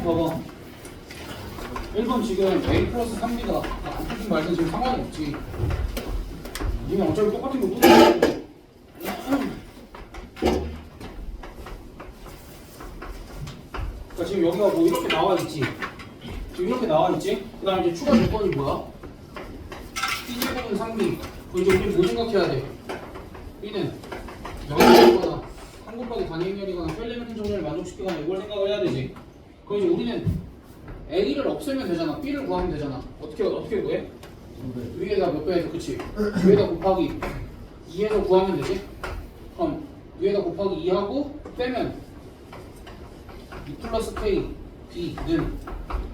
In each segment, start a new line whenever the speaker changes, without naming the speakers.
봐봐. 1번 지금 A 플러스 3B다. 안 풀든 말든 지금 상관이 없지. 니는 어차피 똑같은 거 묻어. 그러니까 지금 여기가 뭐 이렇게 나와 있지. 지금 이렇게 나와 있지. 그 다음에 이제 추가 조건이 뭐야? B제곱은 3B. 그럼 이제 우리 뭐 생각해야 돼? B는 0이거나 3 곱하기 단위행렬이거나 펠레멘트 정렬을 만족시키거나 이걸 생각을 해야 되지. 그럼 이제 우리는 A를 없애면 되잖아. B를 구하면 되잖아. 어떻게 구해? 위에다 몇 배해서 그치? 위에다 곱하기 2에서 구하면 되지? 그럼 위에다 곱하기 2하고 빼면 6 플러스 K B는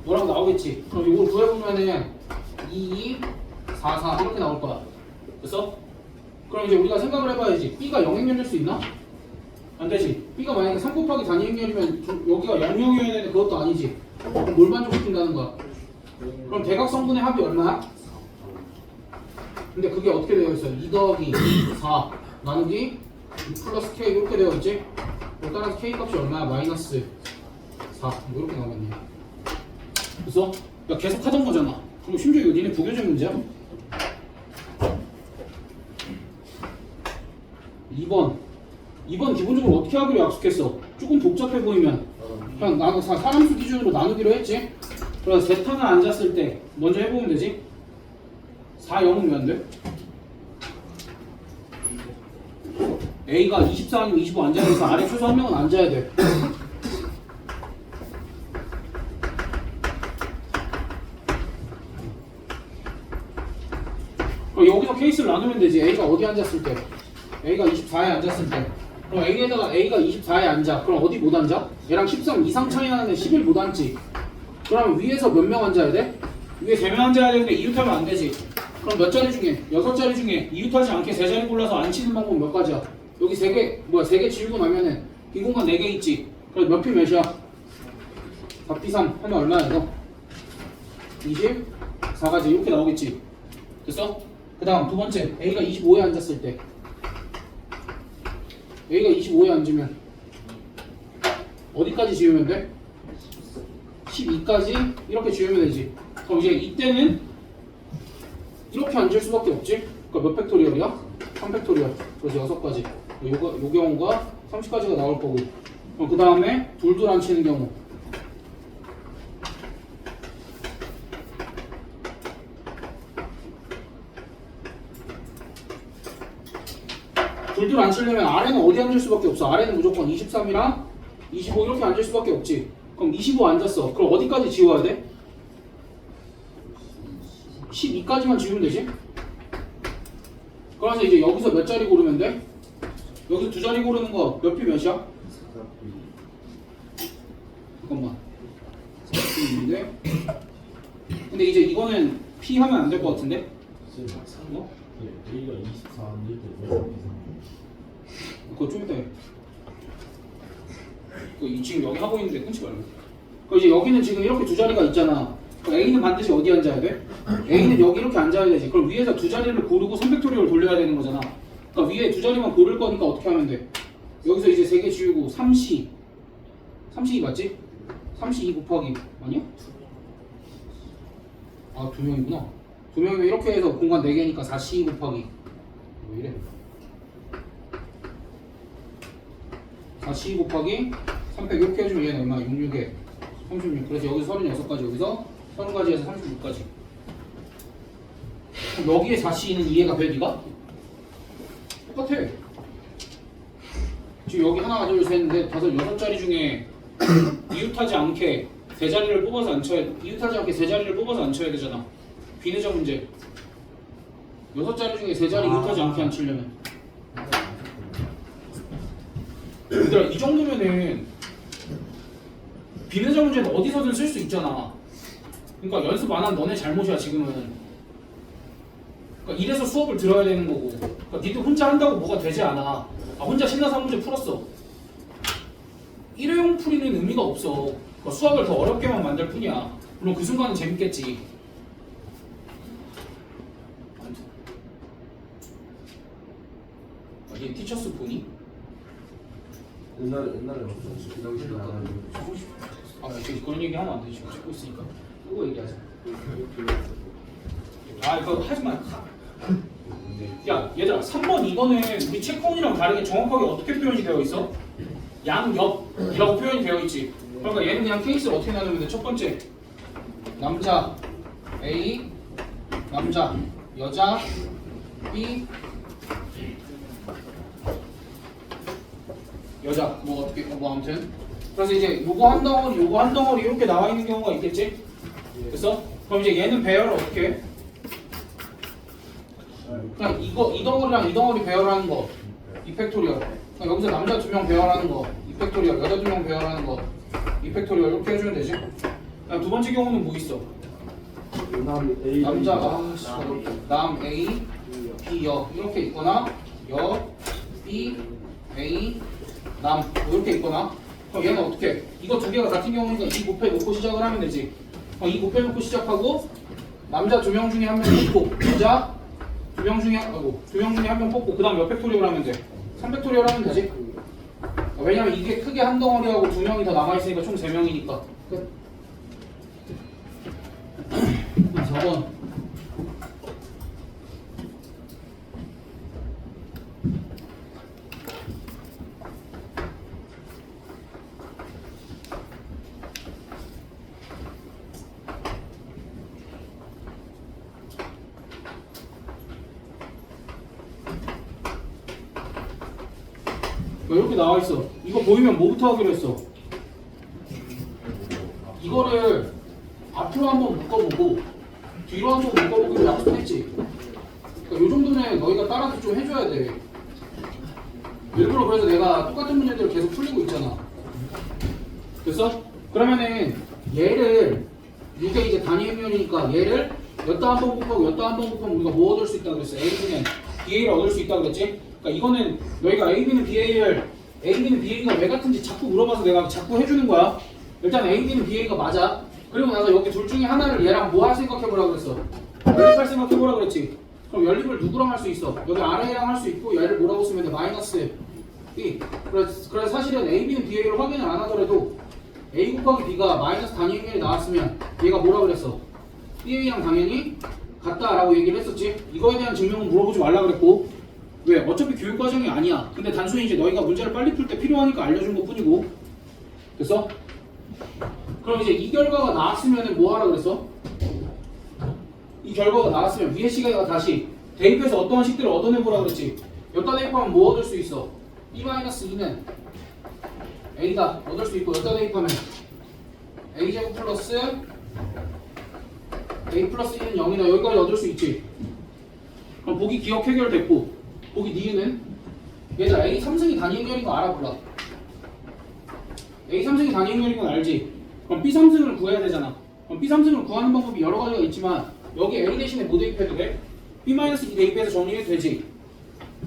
뭐라고 나오겠지? 그럼 이걸 구해보면은 2, 4, 4 이렇게 나올 거야. 됐어? 그럼 이제 우리가 생각을 해봐야지. B가 0행렬일 수 있나? 안 되지. B가 만약에 3 곱하기 단위행렬이면 여기가 0,0이어야 되는데 그것도 아니지. 그럼 뭘 만족시킨다는 거야? 그럼 대각성분의 합이 얼마야? 근데 그게 어떻게 되어 있어? 2 더하기 4 나누기 6 플러스 K 이렇게 되어 있지? 따라서 K 값이 얼마야? 마이너스 4 뭐 이렇게 나오겠네. 그래서 야, 계속 하던 거잖아. 그럼 심지어 이거 니네 부교재 문제야? 2번 기본적으로 어떻게 하기로 약속했어? 조금 복잡해 보이면 그냥 나도 사람수 기준으로 나누기로 했지? 그래서 세타는 앉았을 때 먼저 해보면 되지? 4, 0은 왜 안 돼? A가 24 아니면 25 앉아야 돼서 아래 최소 한 명은 앉아야 돼. 그럼 여기서 케이스를 나누면 되지. A가 어디 앉았을 때? A가 24에 앉았을 때. 그럼 A에다가 A가 24에 앉아. 그럼 어디 못 앉아? 얘랑 13 이상 차이 나는데 11 못 앉지. 그러면 위에서 몇 명 앉아야 돼? 위에 3명 앉아야 되는데 이웃하면 안 되지. 그럼 몇 자리 중에? 6자리 중에 이웃하지 않게 3자리 골라서 앉히는 방법 몇 가지야? 여기 3개 지우고 나면은 빈 공간 4개 있지. 그럼 몇 피 몇이야? 4P3 하면 얼마야 이거? 24가지 이렇게 나오겠지. 됐어? 그 다음 두 번째 A가 25에 앉았을 때 A가 25에 앉으면 어디까지 지우면 돼? 12까지 이렇게 지우면 되지. 그럼 이제 이때는 이렇게 앉을 수밖에 없지? 그러니까 몇 팩토리얼이야? 3팩토리얼. 그래서 6가지. 요 경우가 30까지가 나올 거고. 그 다음에 둘둘 앉히는 경우. 둘둘 앉히려면 아래는 어디 앉을 수밖에 없어? 아래는 무조건 23이랑 25 이렇게 앉을 수밖에 없지. 그럼 25 앉았어. 그럼 어디까지 지워야 돼? 12까지만 지우면 되지? 그래서 이제 여기서 몇 자리 고르면 돼? 여기서 2자리 고르는 거 몇 피 몇이야? 잠깐만 4피인데 근데 이제 이거는 P 하면 안 될 것 같은데? 뭐?
A가 24인데
그거 좀 이따 해. 지금 여기 하고 있는데 끊지 말고. 이제 여기는 지금 이렇게 2자리가 있잖아. A는 반드시 어디 앉아야 돼? A는 여기 이렇게 앉아야 되지. 그럼 위에서 2자리를 고르고 3팩토리얼 돌려야 되는 거잖아. 그러니까 위에 2자리만 고를 거니까 어떻게 하면 돼? 여기서 이제 3개 지우고 3C 3C 맞지? 3C 곱하기 아니야? 아 2명이구나. 2명이면 이렇게 해서 공간 4개니까 4C 곱하기 왜 이래? 4C 곱하기 3팩 이렇게 해주면 얘는 얼마? 66에 36. 그래서 여기서 36가지, 여기서 30가지에서 36가지. 그럼 여기에 4C는 이해가 돼, 니가? 똑같아. 지금 여기 하나, 둘, 셋, 넷, 다섯, 6자리 중에 이웃하지 않게 3자리를 뽑아서 앉혀야, 이웃하지 않게 3자리를 뽑아서 앉혀야 되잖아. 비례적 문제. 6자리 중에 3자리 이웃하지 않게 앉히려면. 얘들아, 이 정도면은 비례적 문제는 어디서든 쓸 수 있잖아. 그러니까 연습 안 한 너네 잘못이야 지금은. 그러니까 이래서 수업을 들어야 되는 거고. 그러니까 니들 혼자 한다고 뭐가 되지 않아. 혼자 신나서 한 문제 풀었어. 일회용 풀이는 의미가 없어. 그러니까 수학을 더 어렵게만 만들 뿐이야. 물론 그 순간은 재밌겠지. 얘 티처스 보니?
옛날에 없었지. 그 당시에 나가지고.
지금 그런 얘기 하면 안 돼. 지금 찍고 있으니까. 끄고 얘기하자. 아, 이거 하지 마. 야, 얘들아, 3번 이거는 우리 체크온이랑 다르게 정확하게 어떻게 표현이 되어 있어? 양옆이라고 표현이 되어 있지. 그러니까 얘는 그냥 케이스를 어떻게 나누면 돼? 첫 번째, 남자 A, 남자, 여자 B, 여자 뭐 어떻게 뭐 아무튼 그래서 이제 요거 한 덩어리 이렇게 나와 있는 경우가 있겠지? 됐어? 그럼 이제 얘는 배열을 어떻게 해? 그냥 이 덩어리랑 이 덩어리 배열하는 거 이팩토리얼. 그러니까 여기서 남자 2명 배열하는 거 이팩토리얼, 여자 2명 배열하는 거 이팩토리얼 이렇게 해주면 되지? 두 번째 경우는 뭐 있어? 남자 남 A, B 여 이렇게 있거나 여 B, A, 남 이렇게 있거나 그럼 얘는 어떻게 해? 이거 두 개가 같은 경우니까 이 곱해놓고 시작을 하면 되지. 이 곱해놓고 시작하고 남자 2명 중에 한 명 뽑고 여자 2명 중에 2명 중에 한 명 뽑고 그 다음 몇 팩토리얼 하면 돼? 3팩토리얼 하면 되지. 왜냐면 이게 크게 한 덩어리하고 2명이 더 남아있으니까 총 3명이니까 끝. 4번 이렇게 나와있어. 이거 보이면 뭐부터 하기로 했어? 이거를 앞으로 한번 묶어보고 뒤로 한번 묶어보고 약속했지. 그러니까 요 정도는 너희가 따라서 좀 해줘야 돼. 일부러 그래서 내가 똑같은 문제들을 계속 풀리고 있잖아. 됐어? 그러면은 얘를 이게 이제 단위 행렬이니까 얘를 였다 한 번 곱하고 였다 한 번 곱하면 우리가 뭐 얻을 수 있다고 그랬어? A는 BA를 얻을 수 있다고 그랬지? 그러니까 이거는 너희가 A, B는 BA를 A, B는 BA가 왜 같은지 자꾸 물어봐서 내가 자꾸 해주는 거야. 일단 A, B는 BA가 맞아. 그리고 나서 여기 둘 중에 하나를 얘랑 뭐 할 생각해보라 그랬어? 연립할 생각해보라 그랬지. 그럼 연립을 누구랑 할 수 있어? 여기 RA랑 할 수 있고 얘를 뭐라고 쓰면 돼? 마이너스 B. 그래서 사실은 A, B는 BA를 확인을 안 하더라도 A 곱하기 B가 마이너스 단위 행렬이 나왔으면 얘가 뭐라 그랬어? BA랑 당연히 같다라고 얘기를 했었지. 이거에 대한 증명은 물어보지 말라 그랬고 왜? 어차피 교육 과정이 아니야. 근데 단순히 이제 너희가 문제를 빨리 풀 때 필요하니까 알려준 것 뿐이고. 됐어? 그럼 이제 이 결과가 나왔으면 뭐 하라 그랬어? 이 결과가 나왔으면 위에 시계가 다시 대입해서 어떠한 식들을 얻어내보라 그랬지. 여기다 대입하면 뭐 얻을 수 있어? B-2는 A다 얻을 수 있고 여기다 대입하면 A제곱 플러스 A 플러스 2는 0이다. 여기까지 얻을 수 있지. 그럼 보기 기억 해결됐고 보기 니은은 얘들아 A 3승이 단위 행렬인 거 알아 몰라? A 3승이 단위 행렬인 건 알지? 그럼 B 3승을 구해야 되잖아. 그럼 B 3승을 구하는 방법이 여러 가지가 있지만 여기 A 대신에 뭐 대입해도 돼? B-2 대입해서 정리해도 되지.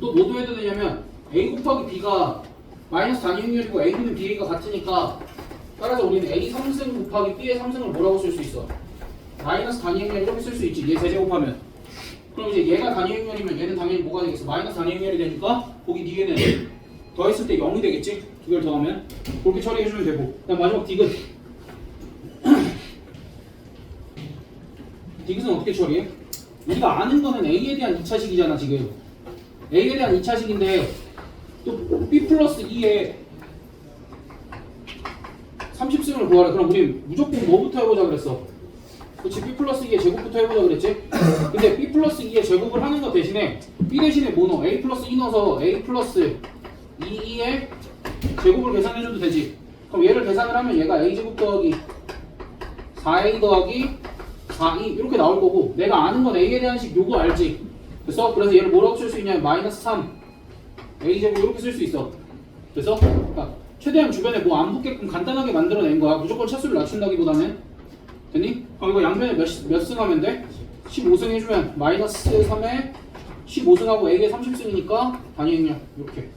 또 뭐 해도 되냐면 A 곱하기 B가 마이너스 단위 행렬이고 A는 BA가 같으니까 따라서 우리는 A 3승 곱하기 B의 3승을 뭐라고 쓸 수 있어? 마이너스 단위 행렬 이렇게 쓸 수 있지. 얘 세제곱하면. 그럼 이제 얘가 단위 행렬이면 얘는 당연히 뭐가 되겠어? 마이너스 단위 행렬이 되니까 보기 뒤에는 더했을 때 0이 되겠지? 이걸 더하면 그렇게 처리해주면 되고. 그다음 마지막 디귿. 디귿은 어떻게 처리해? 우리가 아는 거는 A에 대한 2차식이잖아 지금. A에 대한 2차식인데 또 B 플러스 2에 30승을 구하래. 그럼 우리 무조건 뭐부터 해보자 그랬어? 그렇지. B 플러스 2의 제곱부터 해보자 그랬지? 근데 B 플러스 2의 제곱을 하는 거 대신에 B 대신에 뭐 넣어? A 플러스 2 넣어서 A 플러스 2의 제곱을 계산해줘도 되지. 그럼 얘를 계산을 하면 얘가 A 제곱 더하기 4A 더하기 4E 이렇게 나올 거고 내가 아는 건 A에 대한 식 요거 알지? 됐어? 그래서 얘를 뭐라고 쓸 수 있냐면 마이너스 3 A 제곱 이렇게 쓸 수 있어. 됐어? 그러니까 최대한 주변에 뭐 안 붙게끔 간단하게 만들어낸 거야. 무조건 차수를 낮춘다기보다는. 됐니? 그럼 이거 양변에 몇 승 하면 돼? 15승 해주면 마이너스 3에 15승하고 A에 30승이니까 단위 행렬 이렇게.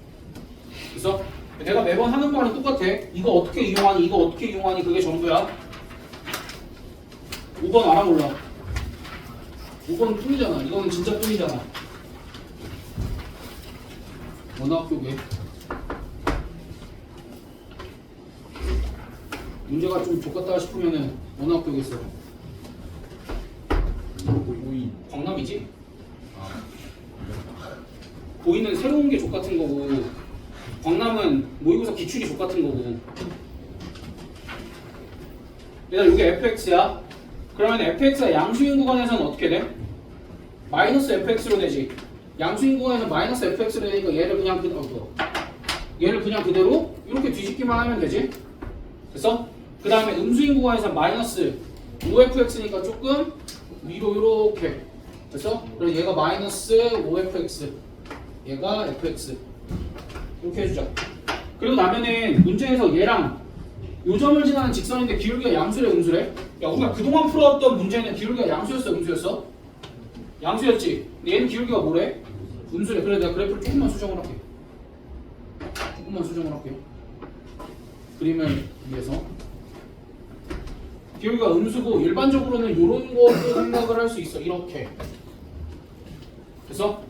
됐어? 내가 매번 하는 거랑 똑같아. 이거 어떻게 이용하니? 이거 어떻게 이용하니? 그게 전부야. 5번 알아 몰라? 5번 뿐이잖아. 이거는 진짜 뿐이잖아. 원학교계 문제가 좀 족같다 싶으면은 어느 학교겠어?
고인.
광남이지? 보이는 새로운 게 족같은 거고 광남은 모의고사 기출이 족같은 거고. 얘들아 이게 fx야. 그러면 fx가 양수인 구간에서는 어떻게 돼? 마이너스 fx로 되지. 양수인 구간에서 마이너스 fx로 되니까 얘를 그냥 얘를 그냥 그대로 이렇게 뒤집기만 하면 되지. 됐어? 그 다음에 음수인 구간에서 마이너스 5fx니까 조금 위로 이렇게. 됐어? 그래서 얘가 마이너스 5fx, 얘가 fx 이렇게 해주자. 그리고 나면은 문제에서 얘랑 요점을 지나는 직선인데 기울기가 양수래 음수래? 야 우리가 그동안 풀어왔던 문제는 기울기가 양수였어 음수였어? 양수였지? 근데 얘는 기울기가 뭐래? 음수래. 그래 내가 그래프를 조금만 수정을 할게. 조금만 수정을 할게. 그림을 위해서. 기울기가 음수고 일반적으로는 이런 거 생각을 할 수 있어. 이렇게. 됐어?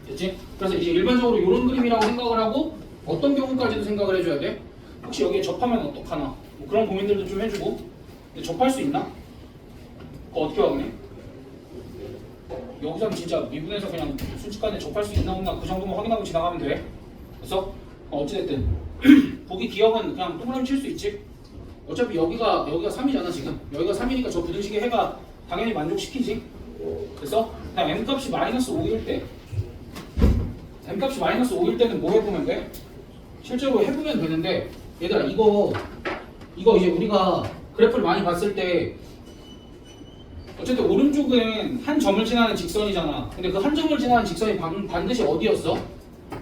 됐지? 그래서 이제 일반적으로 이런 그림이라고 생각을 하고 어떤 경우까지도 생각을 해줘야 돼? 혹시 여기에 접하면 어떡하나? 뭐 그런 고민들도 좀 해주고. 근데 접할 수 있나? 그거 어떻게 확인해? 여기서는 진짜 미분에서 그냥 순식간에 접할 수 있나 없나 그 정도만 확인하고 지나가면 돼. 그래서 어찌됐든 보기 기억은 그냥 동그라미 칠 수 있지. 어차피 여기가 3이잖아 지금. 여기가 3이니까 저 부등식의 해가 당연히 만족시키지. 그래서 그냥 m값이 마이너스 5일 때 m값이 마이너스 5일 때는 뭐 해보면 돼? 실제로 해보면 되는데 얘들아 이거 이제 우리가 그래프를 많이 봤을 때 어쨌든 오른쪽은 한 점을 지나는 직선이잖아. 근데 그 한 점을 지나는 직선이 반드시 어디였어?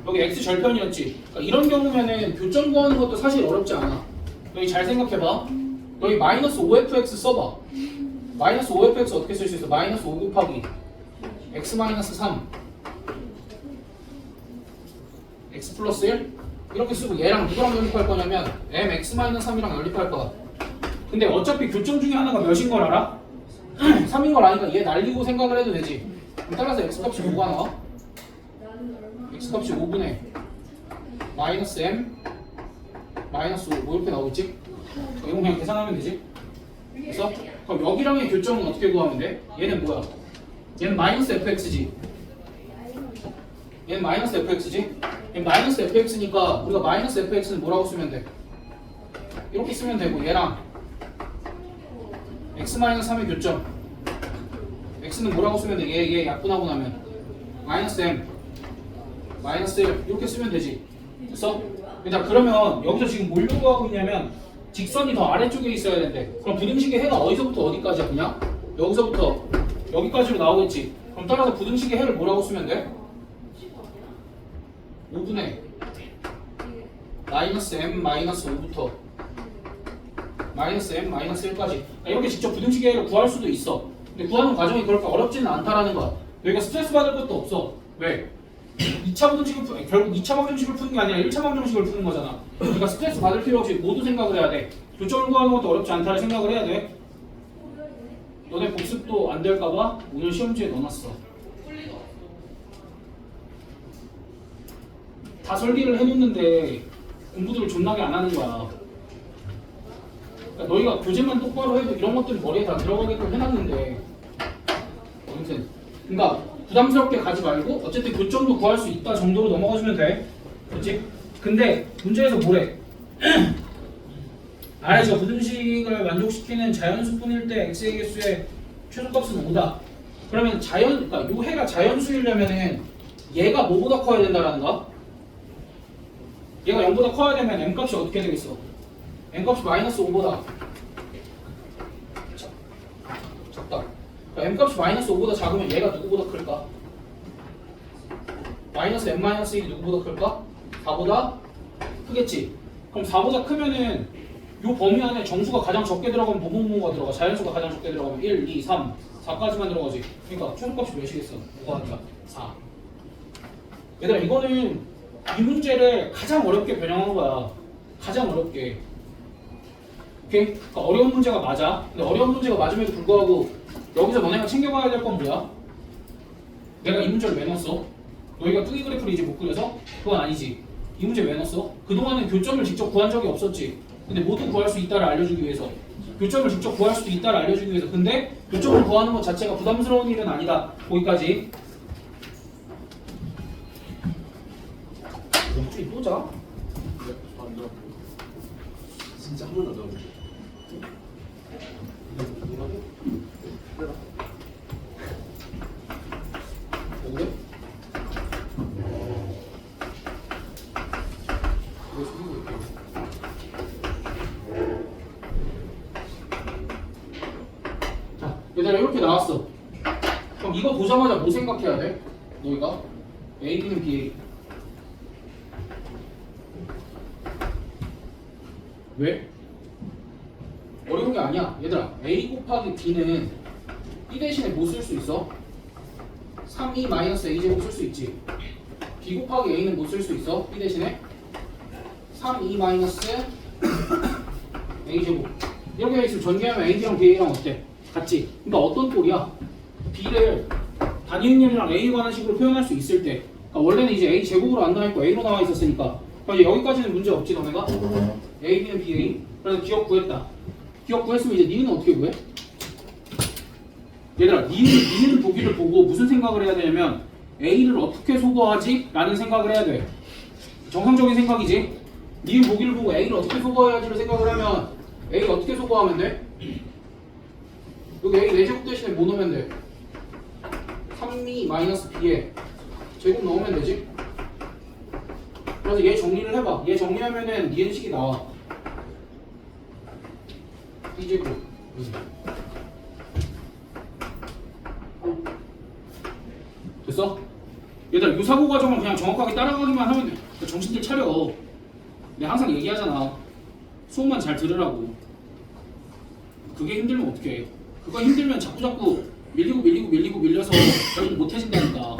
여기 x 절편이었지. 그러니까 이런 경우면은 교점 구하는 것도 사실 어렵지 않아. 여기 잘 생각해봐. 여기 마이너스 5fx 써봐. 마이너스 5fx 어떻게 쓸 수 있어? 마이너스 5 곱하기 x 마이너스 3 x 플러스 1 이렇게 쓰고 얘랑 누구랑 연립할 거냐면 mx 마이너스 3이랑 연립할 거야. 근데 어차피 교점 중에 하나가 몇인 걸 알아? 3인 걸 아니까 얘 날리고 생각을 해도 되지. 그럼 따라서 x값이 뭐가 나와? x값이 5분의 마이너스 m 마이너스 5 뭐 이렇게 나오겠지? 이건 그냥 계산하면 되지. 그래서 그럼 여기랑의 교점은 어떻게 구하면 돼? 얘는 뭐야? 얘는 마이너스 fx지. 얘는 마이너스 fx지. 얘는 마이너스 fx니까 우리가 마이너스 fx는 뭐라고 쓰면 돼? 이렇게 쓰면 되고 얘랑 x 마이너스 3의 교점 x는 뭐라고 쓰면 돼? 얘 약분하고 나면 마이너스 m 마이너스 1 이렇게 쓰면 되지. 됐어? 일단 그러면 여기서 지금 뭘 요구하고 있냐면 직선이 더 아래쪽에 있어야 되는데 그럼 부등식의 해가 어디서부터 어디까지야? 그냥 여기서부터 여기까지로 나오겠지. 그럼 따라서 부등식의 해를 뭐라고 쓰면 돼? 5분의 마이너스 m 마이너스 5부터 마이너스 m 마이너스 1까지 이렇게 직접 부등식의 해를 구할 수도 있어. 근데 구하는 과정이 그렇게 어렵지는 않다라는 거야. 여기가 스트레스 받을 것도 없어. 왜? 2차 방정식을 결국 2차 방정식을 푸는 게 아니라 1차 방정식을 푸는 거잖아. 그러니까 스트레스 받을 필요 없이 모두 생각을 해야 돼. 교점을 구하는 것도 어렵지 않다는 생각을 해야 돼. 너네 복습도 안 될까봐 오늘 시험지에 넣어놨어. 다 설계를 해놓는데 공부들을 존나게 안 하는 거야. 그러니까 너희가 교재만 똑바로 해도 이런 것들이 머리에 다 들어가게끔 해놨는데 아무튼 그러니까 부담스럽게 가지 말고 어쨌든 교점도 구할 수 있다 정도로 넘어가주면 돼. 그렇지? 근데 문제에서 뭐래? 아래저 부등식을 만족시키는 자연수분일 때 x의 개수의 최소값은 5다. 그러면 그러니까 요 해가 자연수이려면은 얘가 뭐보다 커야 된다라는 거야? 얘가 0보다 커야 되면 m값이 어떻게 되겠어? m값이 마이너스 5보다 작다. 그러니까 m값이 마이너스 5보다 작으면 얘가 누구보다 클까? 마이너스 m 마이너스 1이 누구보다 클까? 4보다 크겠지. 그럼 4보다 크면은 요 범위 안에 정수가 가장 적게 들어가면 뭐뭐뭐가 들어가. 자연수가 가장 적게 들어가면 1, 2, 3, 4까지만 들어가지. 그러니까 최소값이 몇이겠어? 뭐가 아니라 4. 얘들아 이거는 이 문제를 가장 어렵게 변형한 거야. 가장 어렵게. 오케이? 그러니까 어려운 문제가 맞아. 근데 어려운 문제가 맞음에도 불구하고 여기서 너네가 챙겨가야 될 건 뭐야? 내가 이 문제를 왜 넣었어? 너희가 뜨기 그래프를 이제 못 그려서? 그건 아니지. 이 문제 왜 넣었어? 그동안은 교점을 직접 구한 적이 없었지. 근데 모두 구할 수 있다를 알려주기 위해서. 교점을 직접 구할 수도 있다를 알려주기 위해서. 근데 교점을 구하는 것 자체가 부담스러운 일은 아니다. 거기까지. 목줄이 또 자?
진짜 한 번도 안 나오네.
뭔데? 왜 숨기고 있게? 자, 얘들아 이렇게 나왔어. 그럼 이거 보자마자 뭐 생각해야 돼? 너희가? A, B는 B. 왜? 어려운 게 아니야. 얘들아, A 곱하기 B는 B 대신에 뭐 쓸 수 있어? 3E 마이너스 A제곱 쓸 수 있지. B 곱하기 A는 뭐 쓸 수 있어? B 대신에 3E 마이너스 A제곱. 이렇게 돼 있으면 전개하면 AB랑 BA랑 어때? 같지? 그러니까 어떤 꼴이야? B를 단위행렬이랑 A에 관한 식으로 표현할 수 있을 때, 그러니까 원래는 이제 A 제곱으로 안 나와 있고 A로 나와 있었으니까, 그럼 이제 여기까지는 문제 없지 너네가? A, B는 BA. 그래서 기억 구했다. 기억 구했으면 이제 니는 어떻게 구해? 얘들아, 니는 보기를 보고 무슨 생각을 해야 되냐면 A를 어떻게 소거하지? 라는 생각을 해야 돼. 정상적인 생각이지. 니는 보기를 보고 A를 어떻게 소거해야지를 생각을 하면 A를 어떻게 소거하면 돼? 여기 A 4제곱 대신에 뭐 넣으면 돼? 3이 마이너스 B에 제곱 넣으면 되지? 그래서 얘 정리를 해봐. 얘 정리하면은 니은식이 나와. B제곱. 됐어? 얘들아, 요 사고 과정을 그냥 정확하게 따라가기만 하면 돼. 그러니까 정신들 차려. 내가 항상 얘기하잖아. 수업만 잘 들으라고. 그게 힘들면 어떡해. 그거 힘들면 자꾸 밀려서 결국 못해진다니까.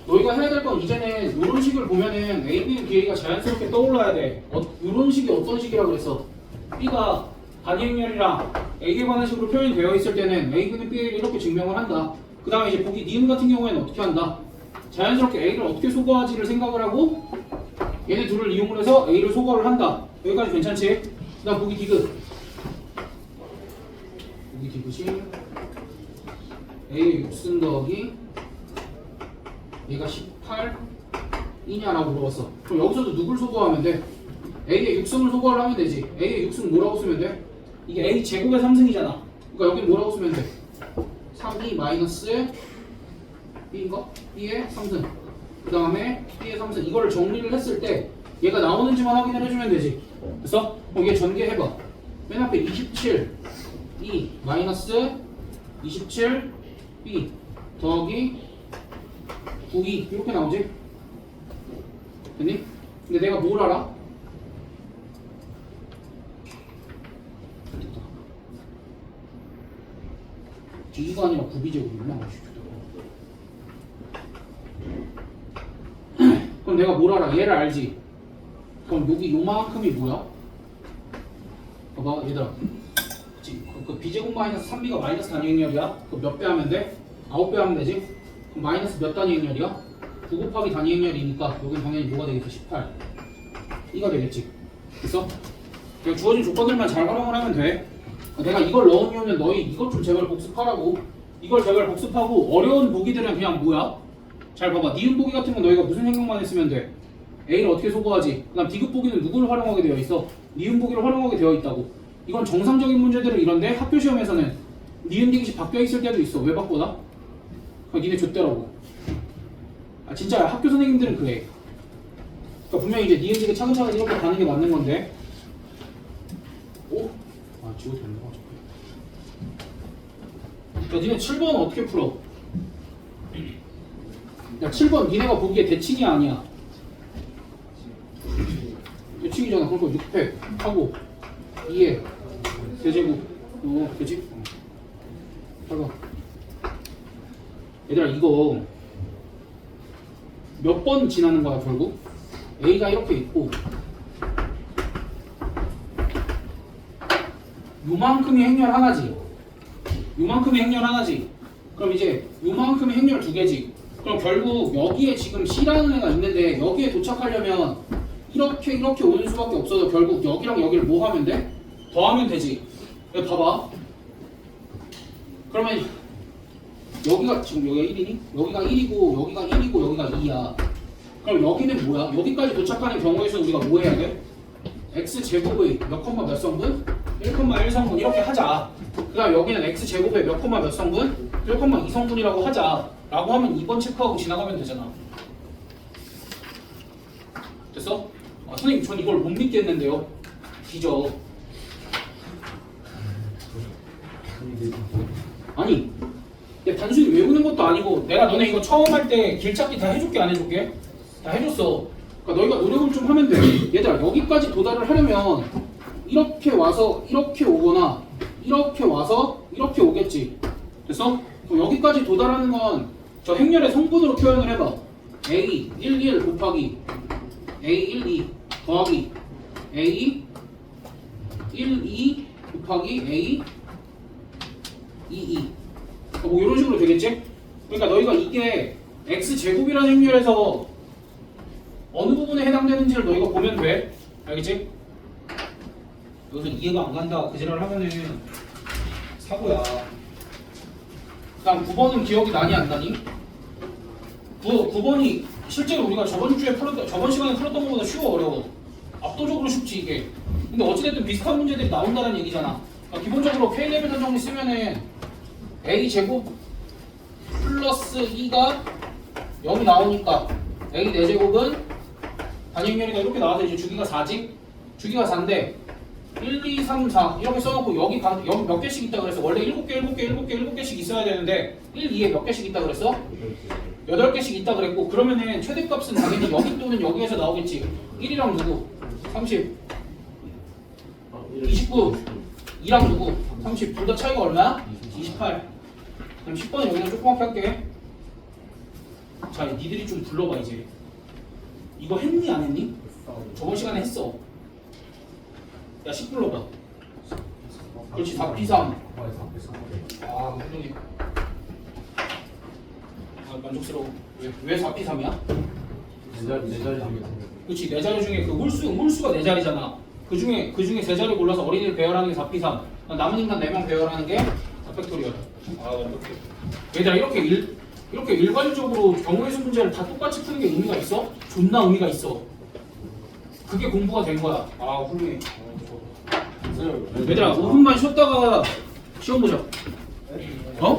너희가 해야 될 건 이제는 이런 식을 보면은 A, B는 BA가 자연스럽게 떠올라야 돼. 이런 식이 어떤 식이라 그랬어? B가 단위행렬이랑 A에 관한 식으로 표현이 되어 있을 때는 A, B는 BA를 이렇게 증명을 한다. 그 다음에 이제 보기 니은 같은 경우에는 어떻게 한다? 자연스럽게 A를 어떻게 소거하지를 생각을 하고 얘네 둘을 이용을 해서 A를 소거를 한다. 여기까지 괜찮지? 그 다음 보기 디귿. 보기 디귿이 A의 6승 더하기 얘가 18이냐라고 물어봤어. 그럼 여기서도 누굴 소거하면 돼? A의 6승을 소거를 하면 되지. A의 6승 뭐라고 쓰면 돼? 이게 A 제곱의 3승이잖아. 그러니까 여기 뭐라고 쓰면 돼? 3이 마이너스 B인가? B의 3승. 그 다음에 B의 3승. 이거를 정리를 했을 때 얘가 나오는지만 확인을 해주면 되지. 됐어? 그럼 얘 전개해봐. 맨 앞에 27 E 마이너스 27 B 더하기 9E 이렇게 나오지? 됐니? 근데 내가 뭘 알아? B가 아니라 9B제곱이구나. 그럼 내가 뭘 알아? 얘를 알지? 그럼 여기 요만큼이 뭐야? 봐봐 얘들아, 그 B제곱 마이너스 3B가 마이너스 단위행렬이야? 그거 몇 배 하면 돼? 9배 하면 되지? 그럼 마이너스 몇 단위행렬이야? 9 곱하기 단위행렬이니까 여긴 당연히 뭐가 되겠어? 18 이가 되겠지. 됐어? 내가 주어진 조건들만 잘 활용을 하면 돼. 내가 이걸 넣은 이유는 너희 이것 좀 제발 복습하라고. 이걸 제발 복습하고 어려운 보기들은 그냥 뭐야? 잘 봐봐. 니은 보기 같은 건 너희가 무슨 생각만 했으면 돼? A를 어떻게 소거하지? 그 다음 디귿 보기는 누구를 활용하게 되어 있어? 니은 보기를 활용하게 되어 있다고. 이건 정상적인 문제들은 이런데 학교 시험에서는 니은 디귿이 바뀌어 있을 때도 있어. 왜 바꿔다? 그러니까 니네 줬더라고. 아 진짜야. 학교 선생님들은 그래. 그러니까 분명히 이제 니은 디귿 차근차근 이렇게 가는 게 맞는 건데. 오? 아 지워도 되는 거 같아. 야 니네 7번 어떻게 풀어? 야 7번 니네가 보기에 대칭이 아니야. 대칭이잖아. 그러니까 6팩 하고 2에 대제곱. 되지? 봐봐. 얘들아 이거 몇 번 지나는 거야 결국? A가 이렇게 있고 요만큼이 행렬 하나지. 요만큼이 행렬 하나지. 그럼 이제 요만큼이 행렬 두 개지. 그럼 결국 여기에 지금 C라는 애가 있는데 여기에 도착하려면 이렇게 오는 수밖에 없어서 결국 여기랑 여기를 뭐 하면 돼? 더하면 되지. 여기 봐봐. 그러면 여기가 지금 여기가 1이니? 여기가 1이고 여기가 1이고 여기가 2야. 그럼 여기는 뭐야? 여기까지 도착하는 경우에서 우리가 뭐 해야 돼? x제곱의 몇 콤마 몇 성분? 1,1 성분 이렇게 하자. 그 다음 여기는 x제곱의 몇 콤마 몇 성분? 1,2 성분이라고 하자 라고 하면 2번 체크하고 지나가면 되잖아. 됐어? 아, 선생님 전 이걸 못 믿겠는데요. 뒤져. 아니 야, 단순히 외우는 것도 아니고 내가 너네 이거 처음 할 때 길찾기 다 해줄게 안 해줄게? 다 해줬어. 그러니까 너희가 노력을 좀 하면 돼. 얘들아 여기까지 도달을 하려면 이렇게 와서 이렇게 오거나 이렇게 와서 이렇게 오겠지. 됐어? 그럼 여기까지 도달하는 건 저 행렬의 성분으로 표현을 해봐. A 1, 1 곱하기 A 1, 2 더하기 A 1, 2 곱하기 A 2, 2 뭐 이런 식으로 되겠지? 그러니까 너희가 이게 x제곱이라는 행렬에서 어느 부분에 해당되는지를 너희가 보면 돼. 알겠지? 여기서 이해가 안 간다 그 지랄을 하면은 사고야. 그 다음 9번은 기억이 나니 안 나니? 9번이 실제로 우리가 저번 시간에 풀었던 것보다 쉬워 어려워? 압도적으로 쉽지 이게. 근데 어찌됐든 비슷한 문제들이 나온다는 얘기잖아. 그러니까 기본적으로 K-레벨 선정리 쓰면은 A제곱 플러스 2가 0이 나오니까 A 4제곱은 단위행렬이가 이렇게 나와서 이제 주기가 4지? 주기가 4인데 1, 2, 3, 4 이렇게 써놓고 여기 몇 개씩 있다 그랬어? 원래 7개씩 있어야 되는데 1, 2에 몇 개씩 있다 그랬어? 8개씩 있다 그랬고 그러면은 최대값은 당연히 여기 또는 여기에서 나오겠지. 1이랑 누구? 30 29 2랑 누구? 30 둘 다 차이가 얼마야? 28. 그럼 10번은 여기다 조그맣게 할게. 자 니들이 좀 불러봐 이제. 이거 했니 안 했니? 저번 시간에 했어. 야 10 불러봐. 그렇지 4P3. 아 훌륭해. 아 만족스러워. 왜 4P3이야?
내 자리 중에
그렇지 네 자리 중에 그 홀수가 네 자리잖아. 그 중에 세 자리 골라서 어린이를 배열하는 게 4P3. 남은 인간 4명 배열하는 게 4팩토리얼. 아 완벽해. 얘들아 이렇게 일괄적으로 경우의 수 문제를 다 똑같이 푸는 게 의미가 있어? 존나 의미가 있어. 그게 공부가 된 거야. 아 훌륭해. 얘들아 5분만 쉬었다가 시험 보자. 어?